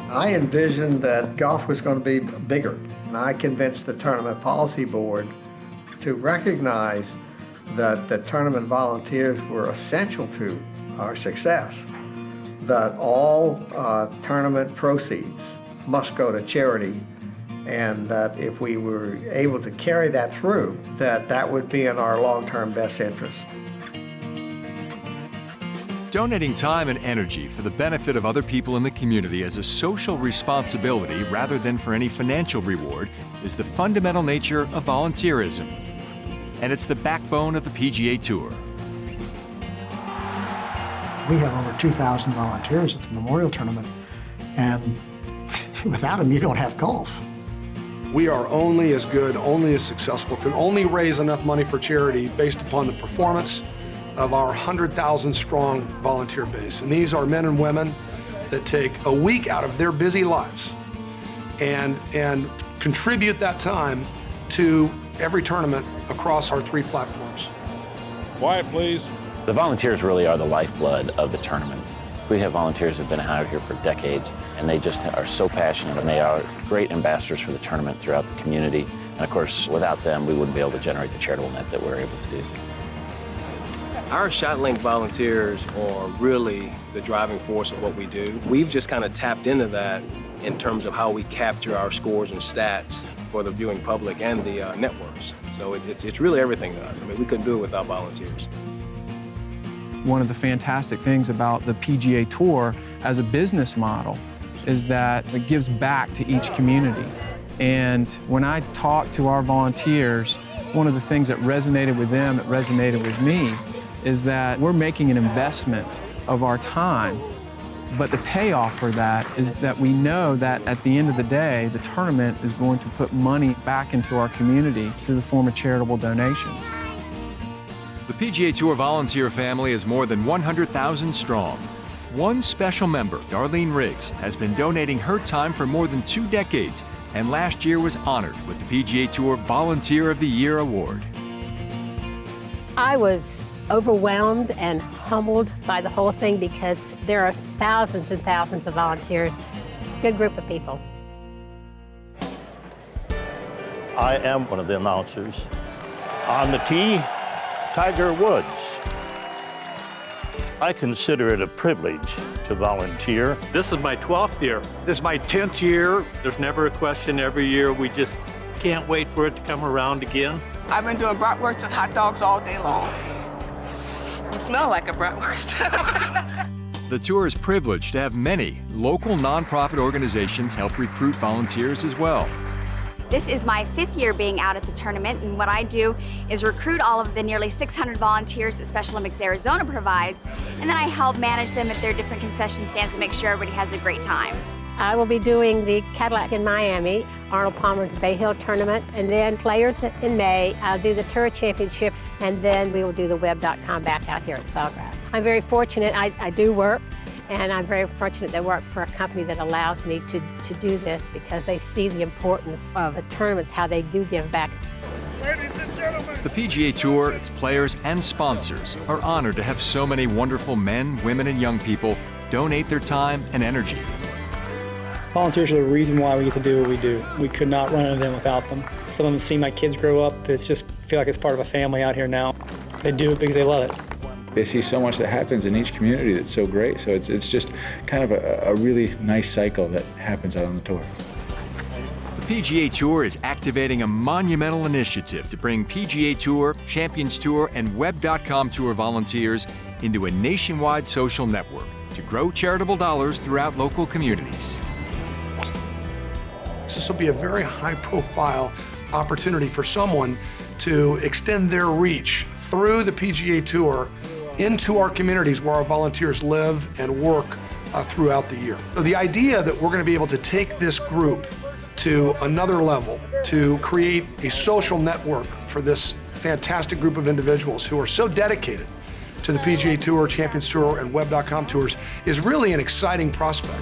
I envisioned that golf was going to be bigger, and I convinced the Tournament Policy Board to recognize that the tournament volunteers were essential to our success, that all tournament proceeds must go to charity, and that if we were able to carry that through, that would be in our long-term best interest. Donating time and energy for the benefit of other people in the community as a social responsibility rather than for any financial reward is the fundamental nature of volunteerism. And it's the backbone of the PGA Tour. We have over 2,000 volunteers at the Memorial Tournament, and without them, you don't have golf. We are only as good, only as successful, can only raise enough money for charity based upon the performance of our 100,000 strong volunteer base. And these are men and women that take a week out of their busy lives and contribute that time to every tournament across our 3 platforms. Quiet, please. The volunteers really are the lifeblood of the tournament. We have volunteers who have been out here for decades, and they just are so passionate, and they are great ambassadors for the tournament throughout the community. And of course, without them, we wouldn't be able to generate the charitable net that we're able to do. Our ShotLink volunteers are really the driving force of what we do. We've just kind of tapped into that in terms of how we capture our scores and stats for the viewing public and the networks. So it's really everything to us. I mean, we couldn't do it without volunteers. One of the fantastic things about the PGA Tour as a business model is that it gives back to each community. And when I talk to our volunteers, one of the things that resonated with them, that resonated with me, is that we're making an investment of our time, but the payoff for that is that we know that at the end of the day, the tournament is going to put money back into our community through the form of charitable donations. The PGA Tour volunteer family is more than 100,000 strong. One special member, Darlene Riggs, has been donating her time for more than 2 decades, and last year was honored with the PGA Tour Volunteer of the Year Award. I was overwhelmed and humbled by the whole thing because there are thousands and thousands of volunteers. Good group of people. I am one of the announcers. On the tee, Tiger Woods. I consider it a privilege to volunteer. This is my 12th year. This is my 10th year. There's never a question every year. We just can't wait for it to come around again. I've been doing bratwurst and hot dogs all day long. You smell like a bratwurst. The tour is privileged to have many local nonprofit organizations help recruit volunteers as well. This is my 5th year being out at the tournament, and what I do is recruit all of the nearly 600 volunteers that Special Olympics Arizona provides, and then I help manage them at their different concession stands to make sure everybody has a great time. I will be doing the Cadillac in Miami, Arnold Palmer's Bay Hill tournament, and then Players in May. I'll do the Tour Championship, and then we will do the web.com back out here at Sawgrass. I'm very fortunate. I do work, and I'm very fortunate to work for a company that allows me to do this because they see the importance of the tournaments, how they do give back. Ladies and gentlemen. The PGA Tour, its players and sponsors are honored to have so many wonderful men, women, and young people donate their time and energy. Volunteers are the reason why we get to do what we do. We could not run an event without them. Some of them see my kids grow up. It's just feel like it's part of a family out here now. They do it because they love it. They see so much that happens in each community that's so great. So it's just kind of a really nice cycle that happens out on the tour. The PGA Tour is activating a monumental initiative to bring PGA Tour, Champions Tour, and Web.com Tour volunteers into a nationwide social network to grow charitable dollars throughout local communities. This will be a very high-profile opportunity for someone to extend their reach through the PGA Tour into our communities where our volunteers live and work throughout the year. So the idea that we're going to be able to take this group to another level, to create a social network for this fantastic group of individuals who are so dedicated to the PGA Tour, Champions Tour, and Web.com tours is really an exciting prospect.